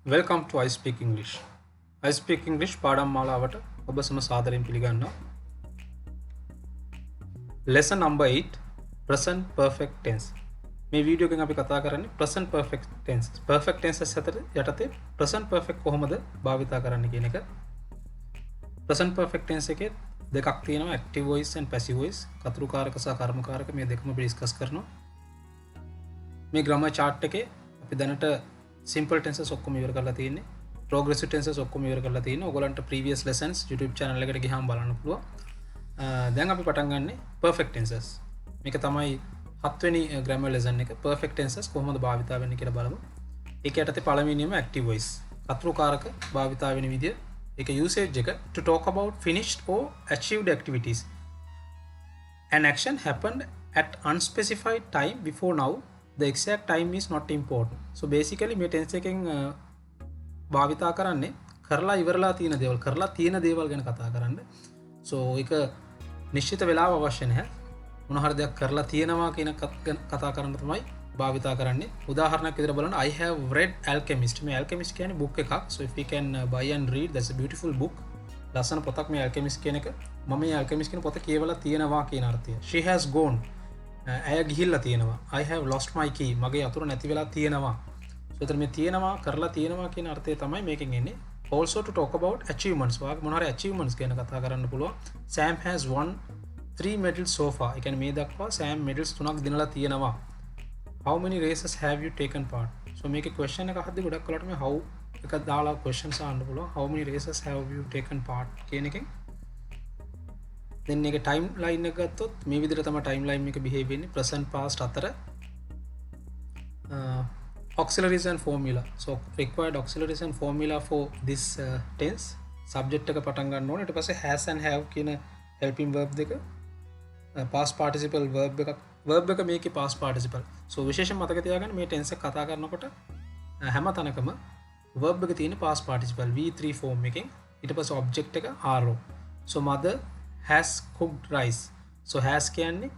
Welcome to I Speak English. I Speak English පාඩම් මාලාවට ඔබ සම සාදරයෙන් පිළිගන්නවා. Lesson number 8 present perfect tense. මේ වීඩියෝ එකෙන් අපි කතා කරන්නේ present perfect tense. Perfect tenses යටතේ present perfect කොහොමද භාවිතා කරන්න කියන එක. Present perfect tense එකේ දෙකක් තියෙනවා, active voice and passive voice. කතුරුකාරක සහ කර්මකාරක මේ දෙකම අපි ඩිස්කස් කරනවා. මේ grammar chart එකේ අපි දැනට simple tenses ඔක්කොම ඉවර කරලා තියෙන්නේ. Progressive tenses ඔක්කොම ඉවර කරලා තියෙන්නේ. ඔයගලන්ට previous lessons YouTube channel එකට ගිහම බලන්න පුළුවන්. දැන් අපි පටන් ගන්නෙ perfect tenses. මේක තමයි 7 වෙනි grammar lesson එක. Perfect tenses කොහොමද භාවිතා වෙන්නේ කියලා බලමු. ඒක යටතේ පළවෙනියම active voice. කතුරුකාරක භාවිතා වෙන විදිය. ඒක usage එක to talk about finished or achieved activities. An action happened at unspecified time before now. The exact time is not important. So basically මේ tense එකෙන් භාවිතා කරන්නේ කරලා ඉවරලා තියෙන දේවල්, කරලා තියෙන දේවල් ගැන කතා කරන්න. So ඒක නිශ්චිත වෙලාව අවශ්‍ය නැහැ. මොන හරි දෙයක් කරලා තියෙනවා කියන කතා කරන්න තමයි භාවිතා කරන්නේ. උදාහරණයක් විදිහට බලන්න, I have read Alchemist. මේ Alchemist කියන්නේ book එකක්. So if we can buy and read, that's a beautiful book. ලස්සන පොතක් මේ Alchemist කියන එක. මම මේ Alchemist කියන පොත කියවලා තියෙනවා කියන අර්ථය. She has gone. ඇය ගිහිල්ලා තියෙනවා. I have lost my key. මගේ අතුරු නැති වෙලා තියෙනවා. So එතන මේ තියෙනවා කරලා තියෙනවා කියන අර්ථය තමයි මේකෙන් එන්නේ. Also to talk about achievements. වාගේ මොන හරි achievements ගැන කතා කරන්න පුළුවන්. Sam has won 3 medals so far. ඒ කියන්නේ මේ දක්වා Sam medals 3ක් දිනලා තියෙනවා. How many races have you taken part? So මේකේ question එක අහද්දි ගොඩක් වෙලාවට මේ how එක දාලා questions අහන්න පුළුවන්. How many races have you taken part කියන එකෙන්. then එක time line එක ගත්තොත් මේ විදිහට තමයි time line එක behave වෙන්නේ present past අතර. Auxiliaries and formula. So required auxiliaries and formula for this tense. Subject එක පටන් ගන්න ඕනේ. ඊට පස්සේ has and have කියන helping verb දෙක, past participle verb එක මේකේ past participle. So විශේෂයෙන් මතක තියාගන්න මේ tense එක කතා කරනකොට හැම තැනකම verb එක තියෙන past participle V3 form එකෙන්. ඊට පස්සේ object එක RO. So mother has cooked rice. So has කියන්නේ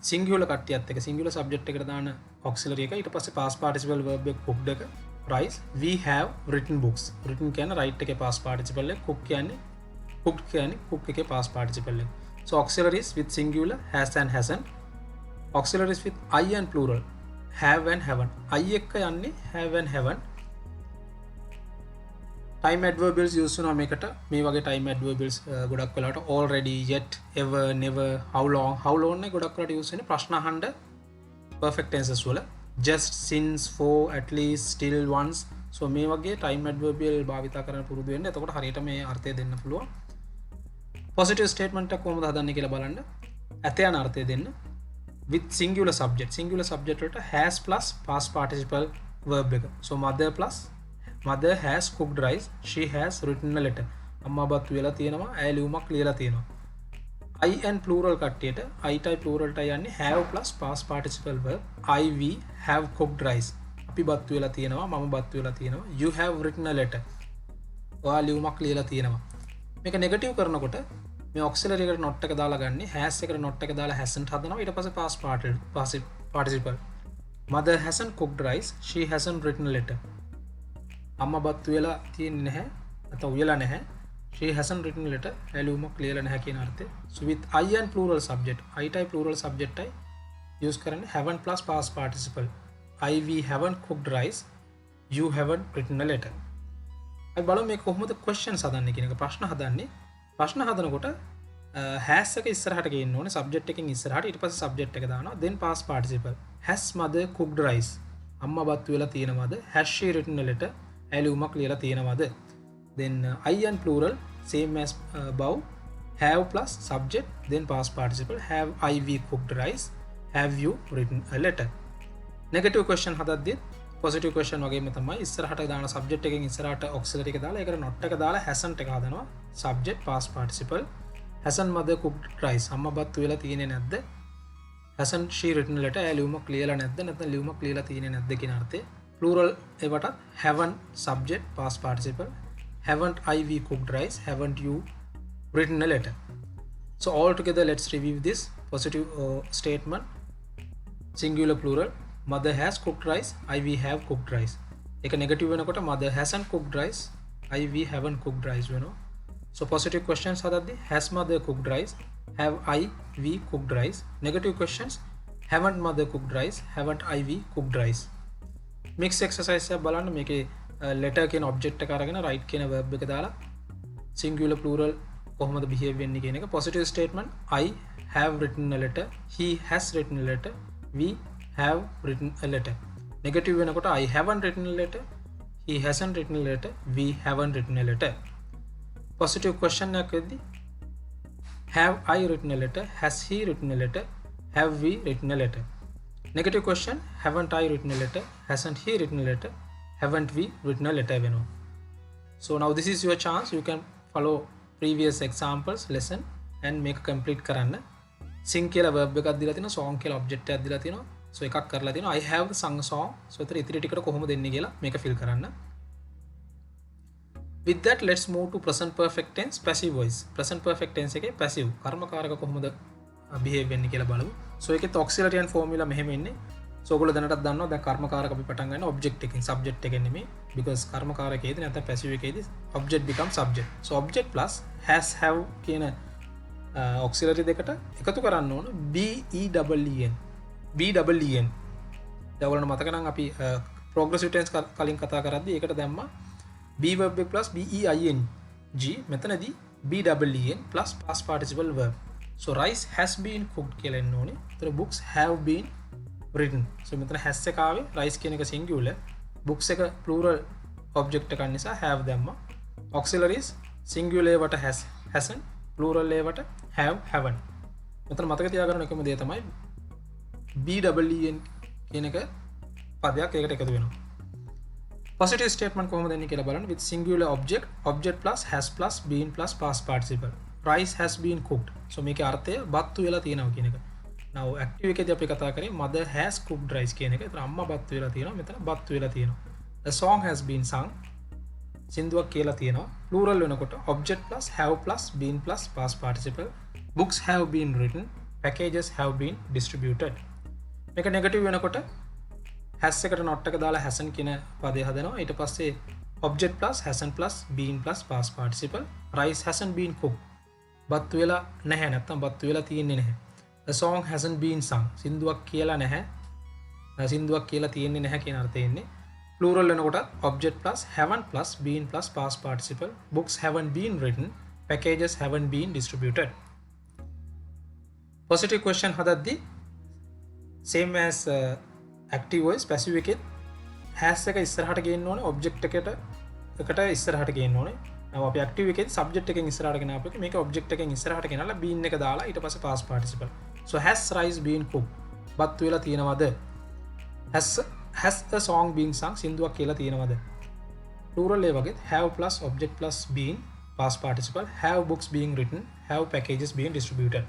singular කට්ටියත් එක singular subject එකට දාන auxiliary එක. ඊට පස්සේ past participle verb එක cooked එක rice. We have written books. written කියන්නේ write එකේ past participle එක. cook කියන්නේ cook එකේ past participle එක. So auxiliaries with singular has and hasn't. auxiliaries with I and plural have and haven't. I එක යන්නේ have and haven't. time adverbials use වෙනවා මේකට. මේ වගේ time adverbials ගොඩක් වෙලාවට already, yet, ever, never, how long නේ ගොඩක් වෙලාවට use වෙන්නේ ප්‍රශ්න අහන්න perfect tenses වල. just, since, for, at least, still, once. so මේ වගේ time adverbial භාවිතා කරන්න පුරුදු වෙන්න. එතකොට හරියට මේ අර්ථය දෙන්න පුළුවන්. positive statement එක කොහොමද හදන්නේ කියලා බලන්න. ඇත යන අර්ථය දෙන්න with singular subject වලට has plus past participle verb එක. so mother has cooked rice. she has written a letter. අම්මා බත් වේලා තියෙනවා, ඇය ලියුමක් ලියලා තියෙනවා. I and plural කට්ටියට I type plural ට යන්නේ have plus past participle verb. we have cooked rice. අපි බත් වේලා තියෙනවා, මම බත් වේලා තියෙනවා. you have written a letter. ඔයා ලියුමක් ලියලා තියෙනවා. මේක නෙගටිව් කරනකොට මේ auxiliary එකට not එක දාලා ගන්නේ, has එකට not එක දාලා hasn't හදනවා. ඊට පස්සේ past participle. mother hasn't cooked rice. she hasn't written a letter. අම්මා බත් වේලා තියෙන්නේ නැහැ, නැත්නම් උයලා නැහැ. she hasn't written a letter. ඇලුමක් ලියලා නැහැ කියන අර්ථය. so with I and plural subject, I type plural subject යි use කරන්නේ haven't plus past participle. we haven't cooked rice. you haven't written a letter. අපි බලමු මේ කොහොමද questions හදන්නේ කියන එක. ප්‍රශ්න හදන්නේ. ප්‍රශ්න හදනකොට has එක ඉස්සරහට ගේන්න ඕනේ subject එකෙන් ඉස්සරහට. ඊට පස්සේ subject එක දානවා. then past participle. has mother cooked rice? අම්මා බත් වේලා තියෙනවද? has she written a letter? ඇලුමක් ලියලා තියෙනවද? then I and plural same as above. have plus subject then past participle. have we cooked rice? have you written a letter? negative question හදද්දී positive question වගේම තමයි ඉස්සරහට දාන subject එකෙන් ඉස්සරහට auxiliary එක දාලා ඒකට not එක දාලා hasn't එක හදනවා. subject past participle. hasn't mother cooked rice? අම්මා බත් වේලා තියෙන්නේ නැද්ද? hasn't she written a letter? ඇලුමක් ලියලා නැද්ද? නැත්නම් ලියුමක් ලියලා තියෙන්නේ නැද්ද කියන අර්ථය. plural එවටත් haven't subject past participle. haven't we cooked rice? haven't you written a letter? so all together let's review this positive statement. Singular plural, mother has cooked rice. we have cooked rice. එක negative වෙනකොට mother hasn't cooked rice, I we haven't cooked rice වෙනවා. So positive questions හදද්දී has mother cooked rice, have I we cooked rice. Negative questions haven't mother cooked rice, haven't I we cooked rice. Mix exercise එක බලන්න මේකේ letter කියන object එක අරගෙන right කියන verb එක දාලා singular plural කොහොමද behave වෙන්නේ කියන එක. Positive statement I have written a letter, he has written a letter, we have written a letter. Negative වෙනකොට I haven't written a letter, he hasn't written a letter, we haven't written a letter. Positive question එකක් වෙද්දී have I written a letter, has he written a letter, have we written a letter. Negative question haven't I written a letter, hasn't he written a letter, haven't we written a letter වෙනවා. So now this is your chance, you can follow previous examples lesson and make complete කරන්න. sing කියලා verb එකක් දීලා තිනවා, song කියලා object එකක් දීලා තිනවා. So එකක් කරලා තිනවා I have sung a song. So එතන ඉතිරි ටිකට කොහොමද එන්නේ කියලා මේක fill කරන්න. With that let's move to present perfect tense passive voice. Present perfect tense එකේ passive කර්මකාරක කොහොමද behave වෙන්නේ කියලා බලමු. So ඒකේ auxiliary and formula මෙහෙම ඉන්නේ. So ඔයගොල්ලෝ දැනටත් දන්නවා දැන් කර්මකාරක අපි පටන් ගන්න object එකකින් subject එකෙන් නෙමෙයි, because කර්මකාරකයේදී නැත්නම් passive එකේදී object become subject. So object plus has have කියන auxiliary දෙකට එකතු කරන්න ඕන BEEN. BEEN. දැන් ඔයාලට මතක නම් අපි progressive tense කලින් කතා කරද්දී ඒකට දැම්මා be verb plus BEING. මෙතනදී BEEN plus past participle verb. So rice has been cooked කියලා එන්න ඕනේ. ඒතර books have been written. So මෙතන has එක ආවේ rice කියන එක singular, books එක plural object එකක් නිසා have දැම්මා. auxiliaries singular වට has hasn't, plural වට have haven't. මෙතන මතක තියාගන්න එකම දේ තමයි BEEN කියන එක පදයක් ඒකට එකතු වෙනවා. Positive statement කොහොමද එන්නේ කියලා බලන්න. with singular object, object plus has plus been plus past participle. Rice has been cooked. So මේකේ අර්ථය බත්තු වෙලා තියෙනවා කියන එක. Now active එකේදී අපි කතා කරේ mother has cooked rice කියන එක. ඒතර අම්මා බත්තු වෙලා තියෙනවා. මෙතන බත්තු වෙලා තියෙනවා. A song has been sung. සින්දුවක් කියලා තියෙනවා. Plural වෙනකොට object plus have plus been plus past participle. Books have been written. Packages have been distributed. මේක negative වෙනකොට has එකට not එක දාලා hasn't කියන පදේ හදනවා. ඊට පස්සේ object plus hasn't plus been plus past participle. Rice hasn't been cooked. බත්තු වෙලා නැහැ, නැත්නම් බත්තු වෙලා තියෙන්නේ නැහැ. The song hasn't been sung. සින්දුවක් කියලා නැහැ. සින්දුවක් කියලා තියෙන්නේ නැහැ කියන අර්ථය එන්නේ. Plural වෙනකොට object plus haven't plus been plus past participle. Books haven't been written. Packages haven't been distributed. Positive question හදද්දී same as active voice passive එකෙත් has එක ඉස්සරහට ගේන්න ඕනේ, object එකට ඉස්සරහට ගේන්න ඕනේ. now අපි active එකෙත් subject එකෙන් ඉස්සරහට ගෙන ආපු එක මේක object එකෙන් ඉස්සරහට ගෙනලා been එක දාලා ඊට පස්සේ past participle. so has rice been cooked? බත් වෙලා තියෙනවද? has the song been sung? සින්දුවක් කියලා තියෙනවද? plural ඒ වගේ have plus object plus been past participle. have books being written, have packages being distributed.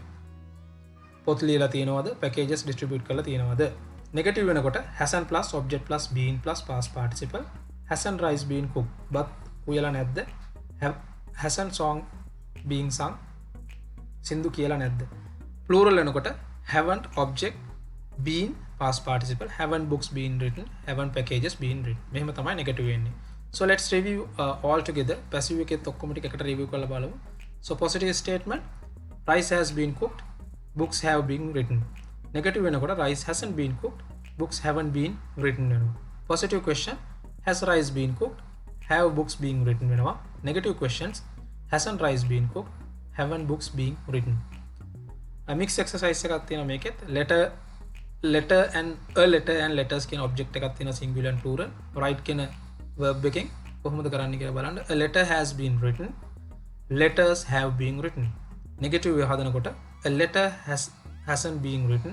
පොත් ලියලා තියෙනවද? packages distribute කරලා තියෙනවද? negative වෙනකොට hasn't plus object plus been plus past participle. hasn't rice been cooked? බත් උයලා නැද්ද? hasn't song being sung? සින්දු කියලා නැද්ද? plural වෙනකොට haven't object been past participle, haven't books been written, haven't packages been written. මෙහෙම තමයි negative වෙන්නේ. so let's review all together. passive එකෙත් ඔක්කොම ටික එකට review කරලා බලමු. so positive statement rice has been cooked, books have been written. negative වෙනකොට rice hasn't been cooked, books haven't been written වෙනවා. positive question has rice been cooked, have books being written වෙනවා. negative questions hasn't rice been cooked, haven't books being written. mix exercise එකක් තියෙනවා මේකෙත්. letter and a letter and letters කියන object එකක් තියෙනවා singular and plural. write කියන verb එකෙන් කොහොමද කරන්නේ කියලා බලන්න. a letter has been written, letters have been written. negative හදනකොට a letter hasn't been written,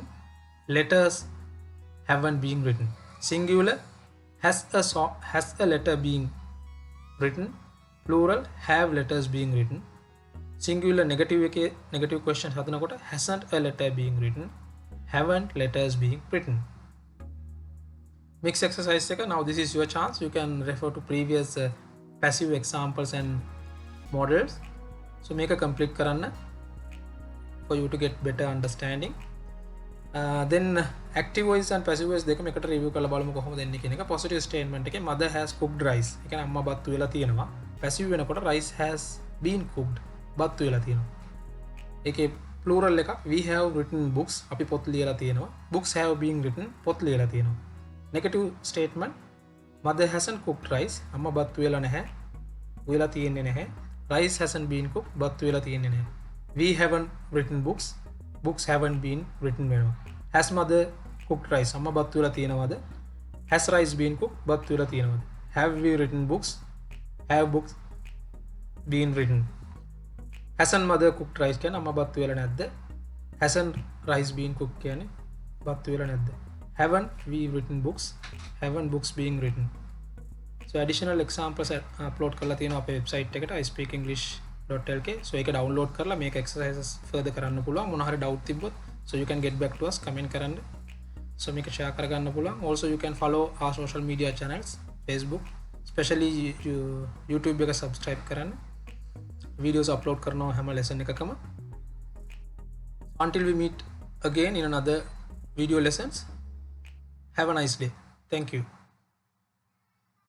letters haven't been written. singular has a letter being written, plural have letters being written. singular negative එකේ negative question හදනකොට hasn't a letter being written, haven't letters being written. mix exercise එක. now this is your chance, you can refer to previous passive examples and models. so මේක complete කරන්න for you to get better understanding. then active voice and passive voice දෙකම එකට review කරලා බලමු කොහොමද එන්නේ කියන එක. positive statement එකේ mother has cooked rice. ඒ කියන්නේ අම්මා බත්තු වෙලා තියෙනවා. passive වෙනකොට rice has been cooked. බත්තු වෙලා තියෙනවා. ඒකේ plural එක we have written books. අපි පොත් ලියලා තියෙනවා. books have been written. පොත් ලියලා තියෙනවා. negative statement mother hasn't cooked rice. අම්මා බත්තු වෙලා නැහැ. වෙලා තියෙන්නේ නැහැ. rice hasn't been cooked. බත්තු වෙලා තියෙන්නේ නැහැ. we haven't written books. books haven't been written වෙනවා. has mother cooked rice. අම්මා බත්තු වෙලා තියෙනවද? has rice been cooked? බත්තු වෙලා තියෙනවද? have we written books? have books been written? hasn't mother cooked rice කියන්නේ අම්මා බත්තු වෙලා නැද්ද? hasn't rice been cooked කියන්නේ බත්තු වෙලා නැද්ද? haven't we written books? haven't books been written? so additional examples upload කරලා තියෙනවා අපේ website එකට ispeakenglish.lk. so ඒක download කරලා මේක exercises further කරන්න පුළුවන්. මොන හරි doubt තිබ්බොත් so you can get back to us, comment කරන්න. so මේක share කරගන්න පුළුවන්. also you can follow our social media channels, Facebook, especially YouTube එක subscribe කරන්න. videos upload කරනවා හැම lesson එකකම. until we meet again in another video lessons, have a nice day. Thank you.